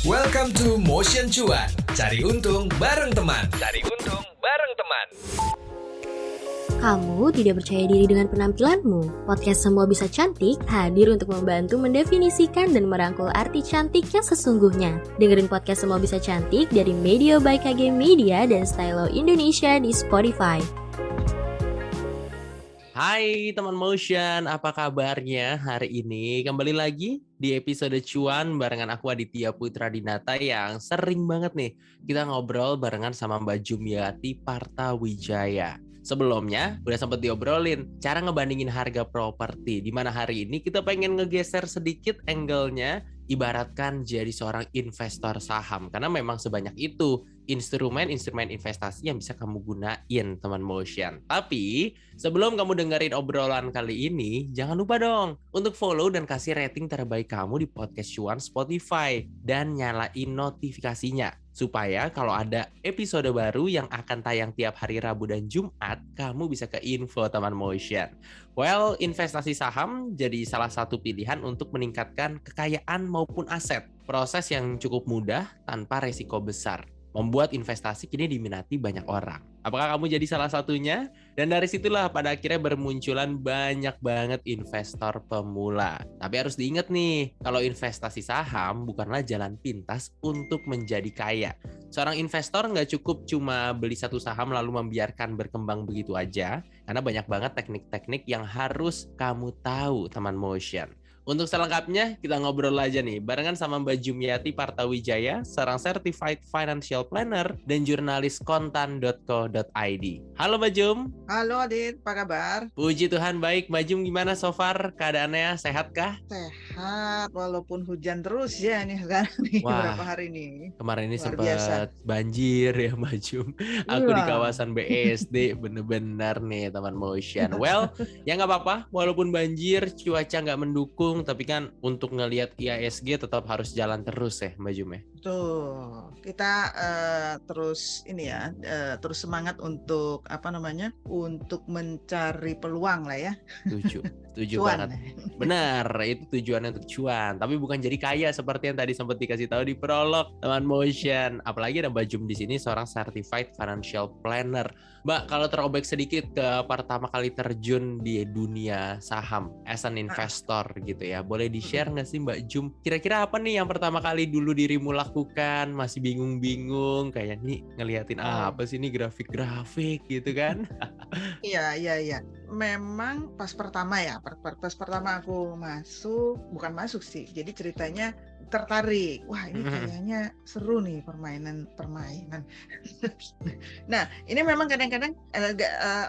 Welcome to Motion Cuan. Cari untung bareng teman. Kamu tidak percaya diri dengan penampilanmu? Podcast Semua Bisa Cantik hadir untuk membantu mendefinisikan dan merangkul arti cantik yang sesungguhnya. Dengerin podcast Semua Bisa Cantik dari Media by KG Media dan Stylo Indonesia di Spotify. Hai teman Motion, apa kabarnya hari ini? Kembali lagi di episode Cuan barengan aku Aditya Putra Dinata yang sering banget nih kita ngobrol barengan sama Mbak Jumiati Partawijaya. Sebelumnya udah sempat diobrolin cara ngebandingin harga properti, di mana hari ini kita pengen ngegeser sedikit angle-nya, ibaratkan jadi seorang investor saham, karena memang sebanyak itu instrumen investasi yang bisa kamu gunain teman Motion. Tapi sebelum kamu dengerin obrolan kali ini, jangan lupa dong untuk follow dan kasih rating terbaik kamu di podcast Cuan Spotify dan nyalain notifikasinya supaya kalau ada episode baru yang akan tayang tiap hari Rabu dan Jumat, kamu bisa ke info teman Motion. Well, investasi saham jadi salah satu pilihan untuk meningkatkan kekayaan maupun aset. Proses yang cukup mudah tanpa resiko besar, membuat investasi kini diminati banyak orang. Apakah kamu jadi salah satunya? Dan dari situlah pada akhirnya bermunculan banyak banget investor pemula. Tapi harus diingat nih, kalau investasi saham bukanlah jalan pintas untuk menjadi kaya. Seorang investor nggak cukup cuma beli satu saham lalu membiarkan berkembang begitu aja, karena banyak banget teknik-teknik yang harus kamu tahu, teman Motion. Untuk selengkapnya, kita ngobrol aja nih, barengan sama Mbak Jumiati Partawijaya, seorang Certified Financial Planner dan jurnalis kontan.co.id. Halo Mbak Jum. Halo Adit, apa kabar? Puji Tuhan baik. Mbak Jum gimana so far keadaannya? Sehat kah? Sehat, walaupun hujan terus ya nih sekarang nih. Wah, Berapa hari ini. kemarin ini Luar biasa. sempat banjir ya Mbak Jum. Aku di Iya. kawasan BSD, bener-bener nih teman Motion. Well, ya nggak apa-apa, walaupun banjir, cuaca nggak mendukung, tapi kan untuk ngelihat IHSG tetap harus jalan terus ya Mbak Jum ya. Tuh, kita terus ini ya, terus semangat untuk untuk mencari peluang lah ya. Setuju Cuan. banget. Benar, itu tujuannya untuk cuan, tapi bukan jadi kaya seperti yang tadi sempat dikasih tahu di prolog teman Motion. Apalagi ada Mbak Jum di sini seorang Certified Financial Planner. Mbak, kalau terobek sedikit ke pertama kali terjun di dunia saham as an investor gitu ya, boleh di-share nggak sih Mbak Jum? Kira-kira apa nih yang pertama kali dulu dirimu lakukan? Masih bingung-bingung, kayak nih ngeliatin apa sih nih grafik-grafik gitu kan? Iya. Memang pas pertama aku bukan masuk sih. Jadi ceritanya tertarik. Wah, ini kayaknya seru nih permainan. Nah, ini memang kadang-kadang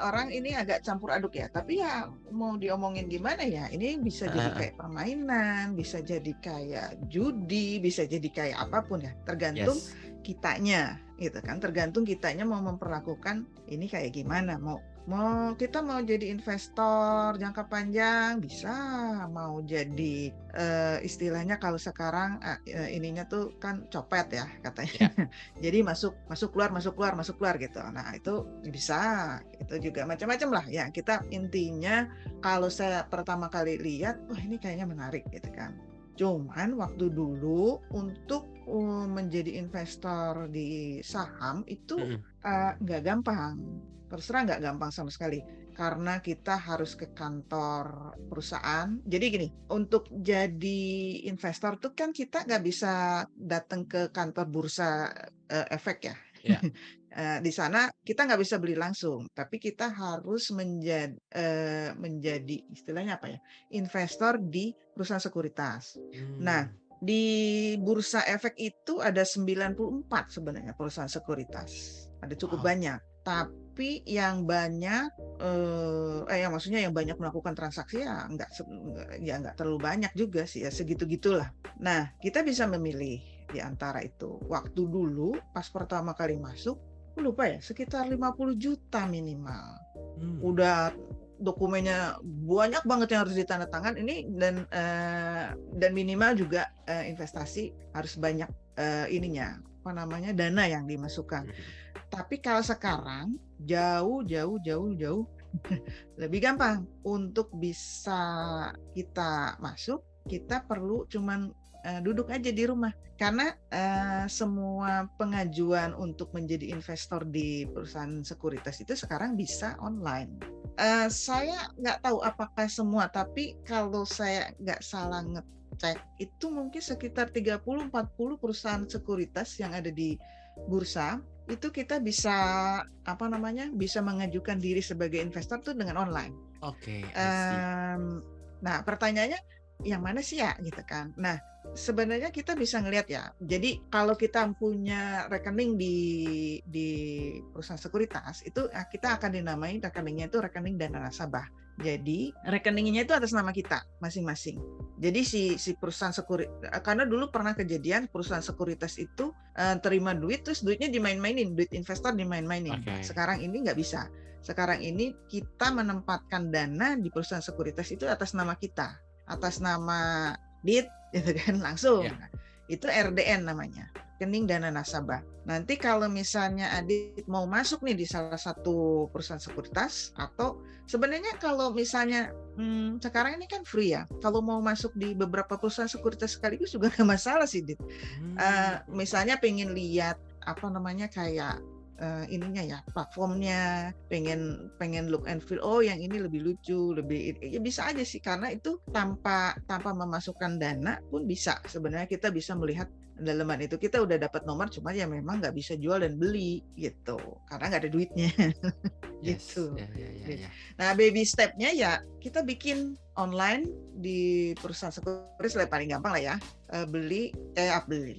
orang ini agak campur aduk ya. Tapi ya mau diomongin gimana ya? Ini bisa jadi kayak permainan, bisa jadi kayak judi, bisa jadi kayak apapun ya. Tergantung kitanya, gitu kan? Tergantung kitanya mau memperlakukan ini kayak gimana. Kita mau jadi investor jangka panjang bisa, mau jadi istilahnya kalau sekarang ininya tuh kan copet ya katanya. Jadi masuk keluar gitu. Nah, itu bisa, itu juga macam-macam lah ya. Kita intinya kalau saya pertama kali lihat, wah ini kayaknya menarik gitu kan. Cuman waktu dulu untuk menjadi investor di saham itu nggak gampang. Terus terang nggak gampang sama sekali, karena kita harus ke kantor perusahaan. Jadi gini, untuk jadi investor tuh kan kita nggak bisa datang ke kantor bursa efek ya. Di sana kita nggak bisa beli langsung, tapi kita harus menjadi istilahnya apa ya, investor di perusahaan sekuritas. Nah, di bursa efek itu ada 94 sebenarnya perusahaan sekuritas, ada cukup banyak. Tapi yang banyak, maksudnya yang banyak melakukan transaksi ya nggak terlalu banyak juga sih ya, segitu-gitulah. Nah, kita bisa memilih di antara itu. Waktu dulu pas pertama kali masuk, aku lupa ya, sekitar 50 juta minimal. Udah dokumennya banyak banget yang harus ditandatangan ini, dan minimal juga investasi harus banyak dana yang dimasukkan. Tapi kalau sekarang jauh lebih gampang. Untuk bisa kita masuk, kita perlu cuman duduk aja di rumah. Karena semua pengajuan untuk menjadi investor di perusahaan sekuritas itu sekarang bisa online. Saya nggak tahu apakah semua, tapi kalau saya nggak salah ngecek, itu mungkin sekitar 30-40 perusahaan sekuritas yang ada di bursa, itu kita bisa bisa mengajukan diri sebagai investor tuh dengan online. Oke, I see. Nah, pertanyaannya yang mana sih ya gitu kan. Nah, sebenarnya kita bisa ngelihat ya. Jadi kalau kita punya rekening di perusahaan sekuritas, itu kita akan dinamai rekeningnya itu rekening dana nasabah. Jadi rekeningnya itu atas nama kita masing-masing. Jadi si perusahaan sekuritas, karena dulu pernah kejadian perusahaan sekuritas itu terima duit, terus duitnya dimain-mainin, duit investor dimain-mainin. Okay. Sekarang ini nggak bisa. Sekarang ini kita menempatkan dana di perusahaan sekuritas itu atas nama kita, atas nama DIT, gitu kan, langsung. Yeah. Itu RDN namanya, rekening dana nasabah. Nanti kalau misalnya Adit mau masuk nih di salah satu perusahaan sekuritas, atau sebenarnya kalau misalnya sekarang ini kan free ya, kalau mau masuk di beberapa perusahaan sekuritas sekaligus juga nggak masalah sih, Dit. Misalnya pengen lihat kayak ininya ya, platformnya, pengen look and feel, oh yang ini lebih lucu, lebih ya bisa aja sih, karena itu tanpa memasukkan dana pun bisa. Sebenarnya kita bisa melihat dalaman itu, kita udah dapat nomor, cuma ya memang nggak bisa jual dan beli gitu, karena nggak ada duitnya. Gitu. Yeah. Nah, baby stepnya ya kita bikin online di perusahaan sekuritas, paling gampang lah ya, beli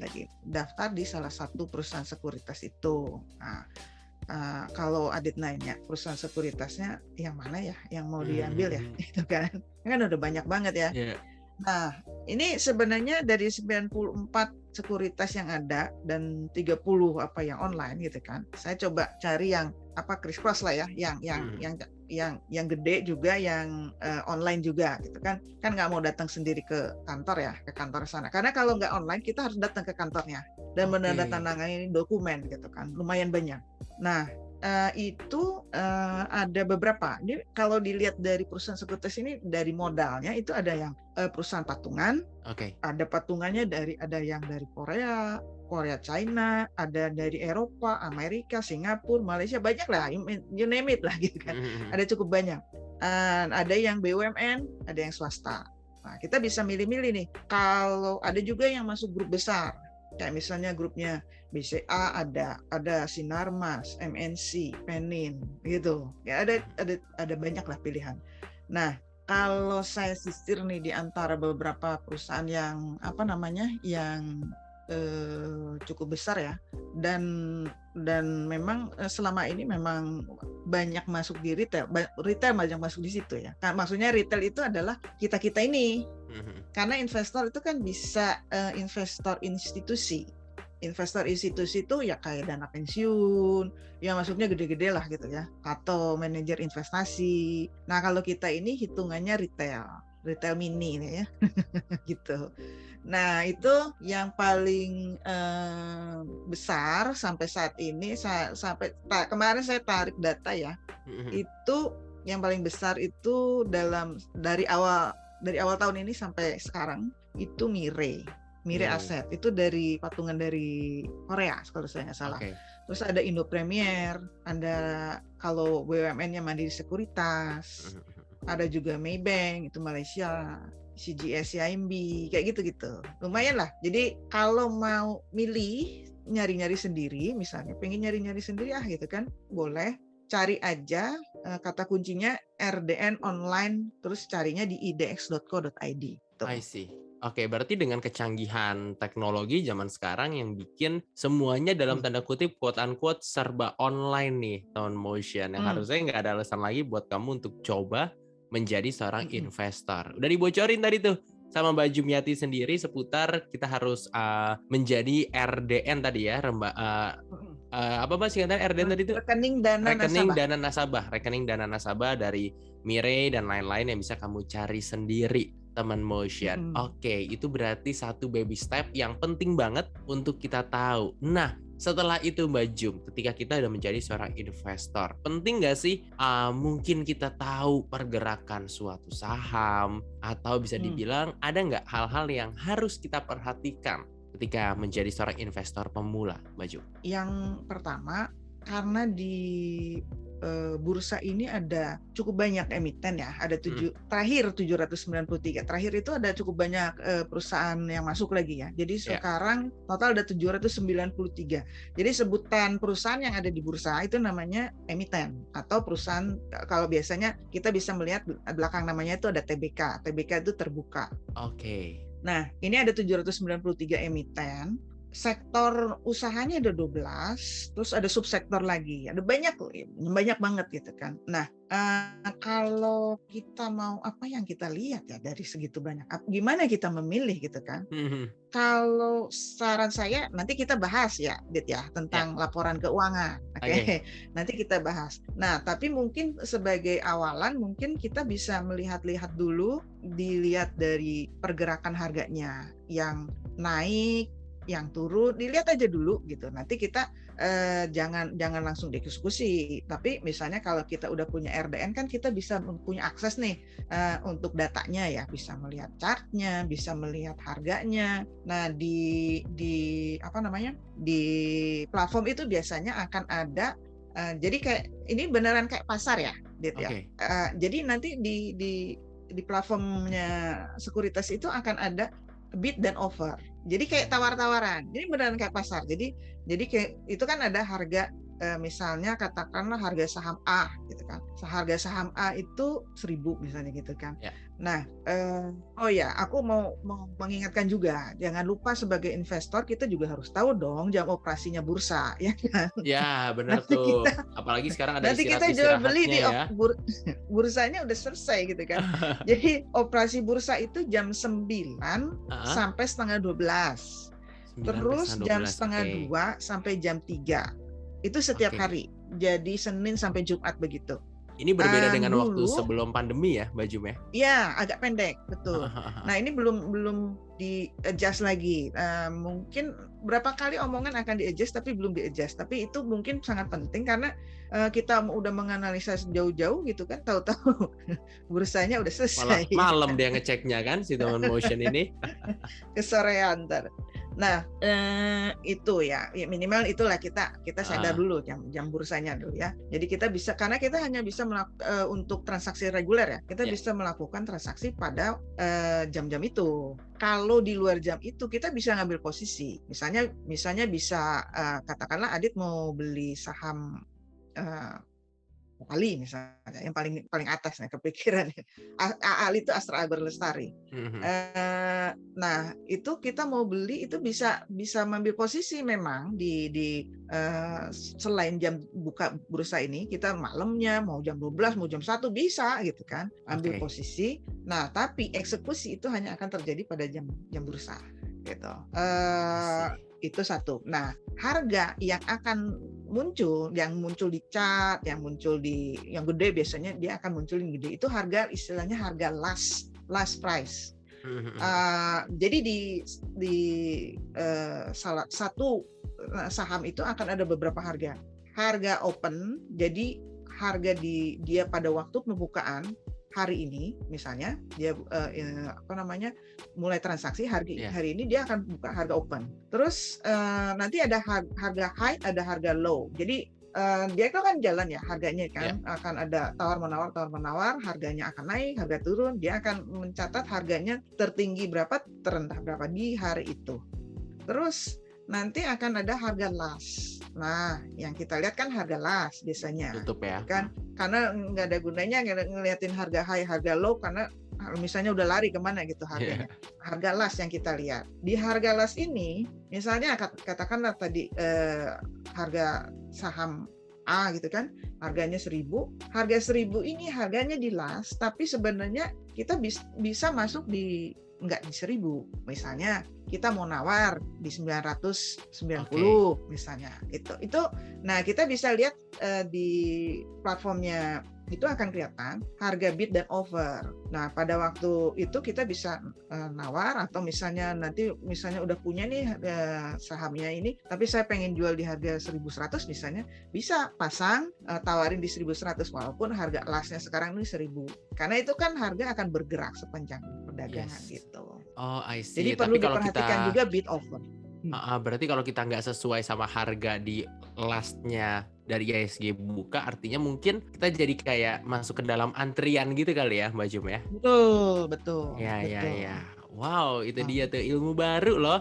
lagi, daftar di salah satu perusahaan sekuritas itu. Nah, kalau Adit nanya perusahaan sekuritasnya yang mana ya, yang mau diambil ya, itu kan udah banyak banget ya. Yeah. Nah, ini sebenarnya dari 94 sekuritas yang ada dan 30 yang online gitu kan. Saya coba cari yang criss-cross lah ya, yang gede juga, yang online juga gitu kan. Kan nggak mau datang sendiri ke kantor sana. Karena kalau nggak online kita harus datang ke kantornya dan menandatangani dokumen gitu kan. Lumayan banyak. Nah, itu ada beberapa. Ini kalau dilihat dari perusahaan sekuritas ini, dari modalnya itu ada yang perusahaan patungan. Ada patungannya ada yang dari Korea, China, ada dari Eropa, Amerika, Singapura, Malaysia, banyak lah, you name it lah gitu kan. Ada cukup banyak. Ada yang BUMN, ada yang swasta. Nah, kita bisa milih-milih nih. Kalau ada juga yang masuk grup besar, kayak misalnya grupnya BCA, ada Sinarmas, MNC, Penin gitu. Ya ada banyak lah pilihan. Nah, kalau saya sisir nih di antara beberapa perusahaan yang yang cukup besar ya, dan memang selama ini memang banyak masuk di retail banyak masuk di situ ya. Kan maksudnya retail itu adalah kita ini, karena investor itu kan bisa investor institusi itu ya kayak dana pensiun, ya masuknya gede-gede lah gitu ya, atau manajer investasi. Nah, kalau kita ini hitungannya retail mini nih ya. Gitu. Nah, itu yang paling besar sampai saat ini, kemarin saya tarik data ya. Itu yang paling besar itu dari awal tahun ini sampai sekarang itu Mire Aset, itu dari patungan dari Korea kalau saya nggak salah. Terus ada Indo Premier, ada kalau BUMN-nya Mandiri Sekuritas, ada juga Maybank itu Malaysia, CGS, CIMB, kayak gitu-gitu. Lumayan lah. Jadi kalau mau milih nyari-nyari sendiri, misalnya pengen nyari-nyari sendiri gitu kan, boleh cari aja kata kuncinya RDN online, terus carinya di idx.co.id. I see. Oke, berarti dengan kecanggihan teknologi zaman sekarang yang bikin semuanya dalam tanda kutip quote unquote serba online nih, Tone Motion, yang harusnya nggak ada alasan lagi buat kamu untuk coba menjadi seorang investor. Udah dibocorin tadi tuh sama Mbak Jumiati sendiri seputar kita harus menjadi RDN tadi ya, apa Mbak singkatan RDN tadi itu? Rekening dana nasabah dari Mire dan lain-lain yang bisa kamu cari sendiri, teman Motion. Oke, itu berarti satu baby step yang penting banget untuk kita tahu. Nah, setelah itu Mbak Jum, ketika kita udah menjadi seorang investor, penting nggak sih mungkin kita tahu pergerakan suatu saham, atau bisa dibilang ada nggak hal-hal yang harus kita perhatikan ketika menjadi seorang investor pemula, Mbak Jum? Yang pertama, karena di bursa ini ada cukup banyak emiten ya, ada terakhir 793. Terakhir itu ada cukup banyak perusahaan yang masuk lagi ya. Jadi sekarang total ada 793. Jadi sebutan perusahaan yang ada di bursa itu namanya emiten atau perusahaan, kalau biasanya kita bisa melihat belakang namanya itu ada TBK. TBK itu terbuka. Oke. Nah, ini ada 793 emiten. Sektor usahanya ada 12, terus ada subsektor lagi, ada banyak banget gitu kan. Nah, kalau kita mau apa yang kita lihat ya dari segitu banyak, gimana kita memilih gitu kan? Kalau saran saya nanti kita bahas ya, Dit ya, tentang laporan keuangan. Oke. Nanti kita bahas. Nah, tapi mungkin sebagai awalan mungkin kita bisa melihat-lihat dulu, dilihat dari pergerakan harganya yang naik, yang turun, dilihat aja dulu gitu. Nanti kita jangan langsung dieksekusi. Tapi misalnya kalau kita udah punya RDN kan kita bisa punya akses nih untuk datanya ya, bisa melihat chartnya, bisa melihat harganya. Nah di apa namanya, di platform itu biasanya akan ada. Jadi kayak ini beneran kayak pasar ya, Dit ya. Jadi nanti di platformnya sekuritas itu akan ada bid dan offer. Jadi kayak tawar-tawaran. Jadi beneran kayak pasar. Jadi kayak itu kan ada harga, misalnya katakanlah harga saham A gitu kan. Harga saham A itu 1.000 misalnya gitu kan. Nah, oh ya, aku mau mengingatkan juga, jangan lupa sebagai investor kita juga harus tahu dong jam operasinya bursa, ya kan? Ya, benar tuh. Apalagi sekarang ada nanti kita jual beli di ya. Bursanya udah selesai gitu kan. Jadi operasi bursa itu jam 9 sampai setengah 12. Terus jam setengah 2 sampai jam 3. Itu setiap hari. Jadi Senin sampai Jumat begitu. Ini berbeda dengan waktu sebelum pandemi ya, Mbak Jum ya? Iya, agak pendek, betul. Nah, ini belum di-adjust lagi. Mungkin berapa kali omongan akan di-adjust, tapi belum di-adjust. Tapi itu mungkin sangat penting karena kita udah menganalisa jauh-jauh gitu kan, tahu-tahu bursanya udah selesai. Malam dia ngeceknya kan, si teman motion ini. Kesorean ntar. Nah, itu ya minimal itulah kita sadar dulu jam bursanya dulu ya. Jadi kita bisa, karena kita hanya bisa untuk transaksi reguler ya, kita bisa melakukan transaksi pada jam-jam itu. Kalau di luar jam itu kita bisa ngambil posisi. Misalnya bisa katakanlah Adit mau beli saham Ali misalnya, yang paling atas nih kepikiran. Ali itu Astra Berlestari. Nah, itu kita mau beli itu bisa mengambil posisi memang di selain jam buka bursa ini, kita malamnya mau jam 12, mau jam 1 bisa gitu kan, ambil posisi. Nah, tapi eksekusi itu hanya akan terjadi pada jam bursa gitu. Itu satu. Nah, harga yang akan muncul di chart, yang gede biasanya dia akan muncul yang gede. Itu harga, istilahnya harga last price. Jadi di salah satu saham itu akan ada beberapa harga. Harga open, jadi harga dia pada waktu pembukaan hari ini, misalnya dia mulai transaksi hari ini dia akan buka harga open. Terus nanti ada harga high, ada harga low. Jadi dia itu kan jalan ya harganya kan, akan ada tawar menawar, harganya akan naik, harga turun, dia akan mencatat harganya tertinggi berapa, terendah berapa di hari itu. Terus nanti akan ada harga last. Nah, yang kita lihat kan harga last biasanya. Tutup ya. Kan karena nggak ada gunanya ngeliatin harga high, harga low, karena misalnya udah lari kemana gitu harganya. Harga last yang kita lihat. Di harga last ini, misalnya katakanlah tadi harga saham A gitu kan, harganya 1.000. Harga 1.000 ini harganya di last, tapi sebenarnya kita bisa masuk nggak di 1.000. Misalnya kita mau nawar di 990 misalnya. Itu nah kita bisa lihat di platformnya itu akan kelihatan harga bid dan offer. Nah, pada waktu itu kita bisa nawar, atau misalnya nanti udah punya nih sahamnya ini, tapi saya pengen jual di harga 1.100 misalnya, bisa pasang tawarin di 1.100 walaupun harga lastnya sekarang ini 1.000. Karena itu kan harga akan bergerak sepanjang perdagangan gitu. Oh, I see. Jadi perlu Tapi kalau diperhatikan kita juga bid offer. berarti kalau kita nggak sesuai sama harga di lastnya dari IHSG buka, artinya mungkin kita jadi kayak masuk ke dalam antrian gitu kali ya, Mbak Jum ya? Betul. Ya. Wow, itu dia tuh ilmu baru loh,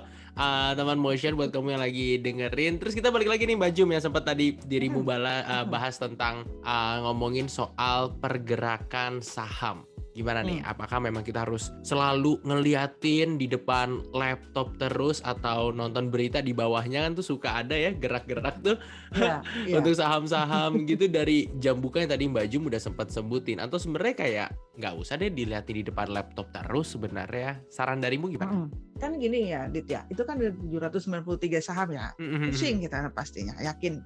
teman motion buat kamu yang lagi dengerin. Terus kita balik lagi nih Mbak Jum, yang sempat tadi dirimu bahas tentang ngomongin soal pergerakan saham. Gimana nih? Apakah memang kita harus selalu ngeliatin di depan laptop terus, atau nonton berita di bawahnya kan tuh suka ada ya gerak-gerak tuh untuk saham-saham gitu dari jam buka yang tadi Mbak Jum udah sempat sebutin, atau sebenarnya kayak nggak usah deh dilihatin di depan laptop terus sebenarnya? Saran darimu gimana? Kan gini ya, Dit ya, itu kan ada 793 saham ya, pusing kita pastinya, yakin.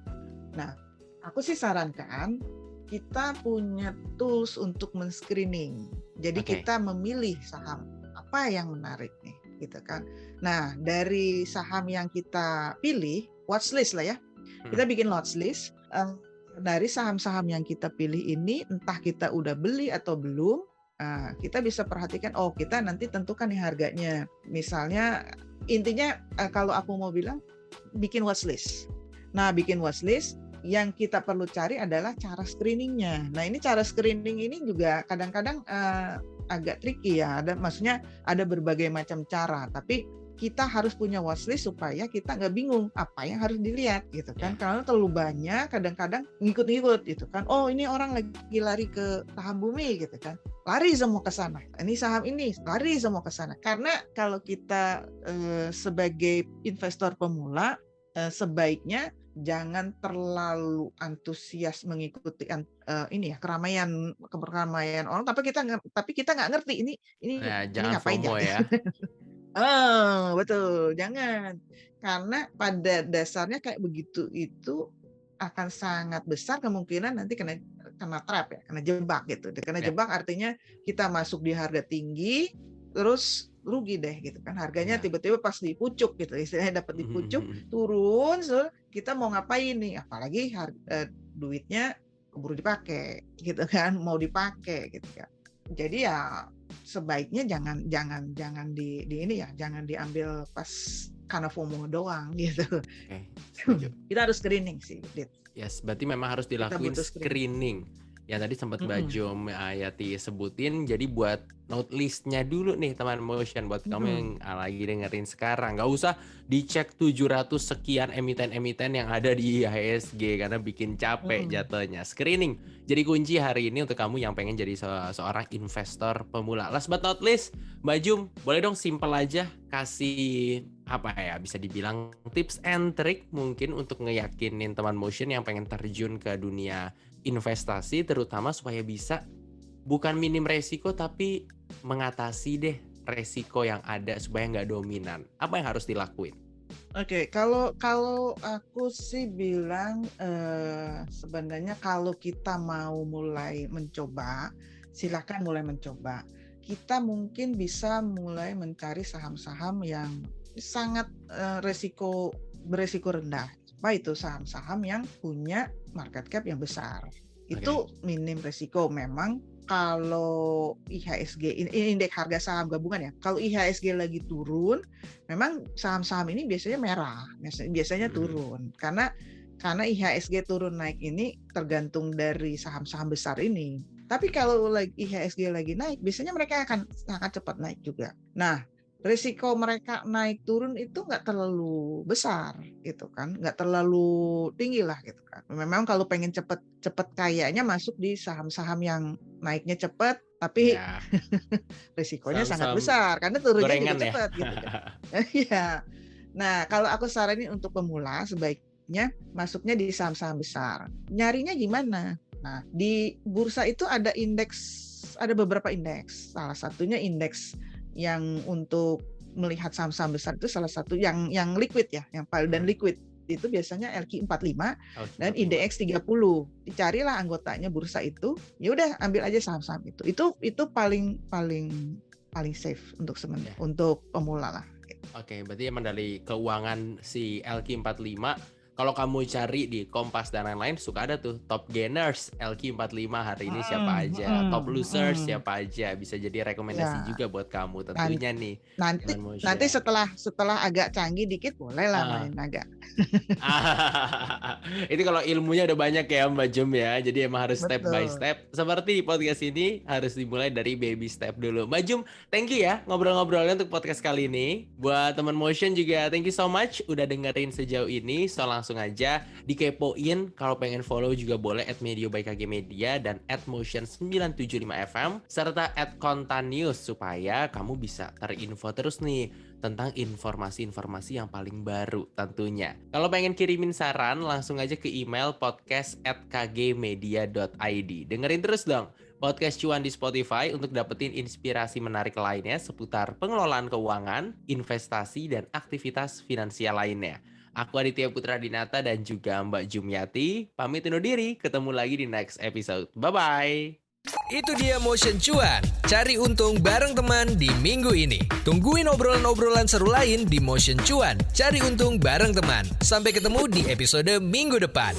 Nah, aku sih sarankan kita punya tools untuk men-screening. Jadi kita memilih saham apa yang menarik nih, gitu kan. Nah, dari saham yang kita pilih, watchlist lah ya. Kita bikin watchlist dari saham-saham yang kita pilih ini, entah kita udah beli atau belum. Kita bisa perhatikan, kita nanti tentukan nih harganya. Misalnya, intinya kalau aku mau bilang, bikin watchlist. Nah, bikin watchlist, yang kita perlu cari adalah cara screeningnya. Nah, ini cara screening ini juga kadang-kadang agak tricky ya. Maksudnya ada berbagai macam cara, tapi kita harus punya watchlist supaya kita nggak bingung apa yang harus dilihat gitu kan. Karena terlalu banyak, kadang-kadang ngikut-ngikut gitu kan. Oh, ini orang lagi lari ke saham bumi gitu kan. Lari semua ke sana. Ini saham ini, lari semua ke sana. Karena kalau kita sebagai investor pemula, sebaiknya jangan terlalu antusias mengikuti keramaian orang, tapi kita nggak ngerti ini jangan ngapain FOMO ya. Betul, jangan, karena pada dasarnya kayak begitu itu akan sangat besar kemungkinan nanti kena trap ya, kena jebak gitu. Kena jebak artinya kita masuk di harga tinggi terus rugi deh gitu kan, harganya tiba-tiba pas di pucuk gitu, istilahnya dapat di pucuk, turun, kita mau ngapain nih, apalagi duitnya keburu dipakai gitu kan, mau dipakai gitu kan. Jadi ya sebaiknya jangan di ini ya, jangan diambil pas karena FOMO doang gitu. Kita harus screening sih, Dit. Yes, berarti memang harus dilakuin screening. Ya tadi sempat Mbak Jom Ayati sebutin, jadi buat note listnya dulu nih teman motion, buat kamu yang lagi dengerin sekarang, nggak usah dicek 700 sekian emiten-emiten yang ada di IHSG karena bikin capek jatuhnya. Screening jadi kunci hari ini untuk kamu yang pengen jadi seorang investor pemula. Last but not least, Mbak Jum, boleh dong simple aja kasih apa ya, bisa dibilang tips and trick mungkin untuk ngeyakinin teman motion yang pengen terjun ke dunia investasi, terutama supaya bisa bukan minim resiko tapi mengatasi deh resiko yang ada supaya nggak dominan. Apa yang harus dilakuin? Oke, kalau aku sih bilang sebenarnya kalau kita mau mulai mencoba, silakan mulai mencoba. Kita mungkin bisa mulai mencari saham-saham yang sangat beresiko rendah. Apa itu? Saham-saham yang punya market cap yang besar. Itu minim resiko. Memang kalau IHSG, indeks harga saham gabungan ya, kalau IHSG lagi turun, memang saham-saham ini biasanya merah, biasanya turun. Karena IHSG turun naik ini tergantung dari saham-saham besar ini. Tapi kalau IHSG lagi naik, biasanya mereka akan sangat cepat naik juga. Nah, risiko mereka naik turun itu nggak terlalu besar gitu kan, nggak terlalu tinggi lah gitu kan. Memang kalau pengen cepet kayaknya masuk di saham-saham yang naiknya cepet tapi risikonya sangat besar karena turunnya juga cepet gitu kan. Iya. Nah, kalau aku saranin untuk pemula sebaiknya masuknya di saham-saham besar. Nyarinya gimana? Nah, di bursa itu ada beberapa indeks. Salah satunya indeks yang untuk melihat saham-saham besar itu salah satu yang liquid ya, yang paling dan liquid. itu biasanya LQ45 Oh, dan IDX 30. Dicarilah anggotanya bursa itu, ya udah ambil aja saham-saham itu. Itu paling safe untuk Ya. untuk pemula lah. Oke, berarti emang dari keuangan si LQ45, kalau kamu cari di Kompas dan lain-lain suka ada tuh top gainers LQ45 hari ini siapa aja, top losers siapa aja, bisa jadi rekomendasi Ya. juga buat kamu tentunya nih. Nanti setelah agak canggih dikit boleh lah main agak. Itu kalau ilmunya udah banyak ya Mbak Jum ya, jadi emang harus step by Betul. step. Seperti di podcast ini harus dimulai dari baby step dulu. Mbak Jum, thank you ya ngobrol-ngobrolnya untuk podcast kali ini. Buat teman Motion juga thank you so much udah dengerin sejauh ini. So langsung aja dikepoin, kalau pengen follow juga boleh @mediobyKGmedia dan @motion975fm serta @kontanews supaya kamu bisa terinfo terus nih tentang informasi-informasi yang paling baru tentunya. Kalau pengen kirimin saran langsung aja ke email podcast@kgmedia.id. Dengerin terus dong podcast Cuan di Spotify untuk dapetin inspirasi menarik lainnya seputar pengelolaan keuangan, investasi, dan aktivitas finansial lainnya. Aku Aditya Putra Dinata dan juga Mbak Jumyati pamit undur diri, ketemu lagi di next episode. Bye-bye. Itu dia Motion Cuan. Cari untung bareng teman di minggu ini. Tungguin obrolan-obrolan seru lain di Motion Cuan. Cari untung bareng teman. Sampai ketemu di episode minggu depan.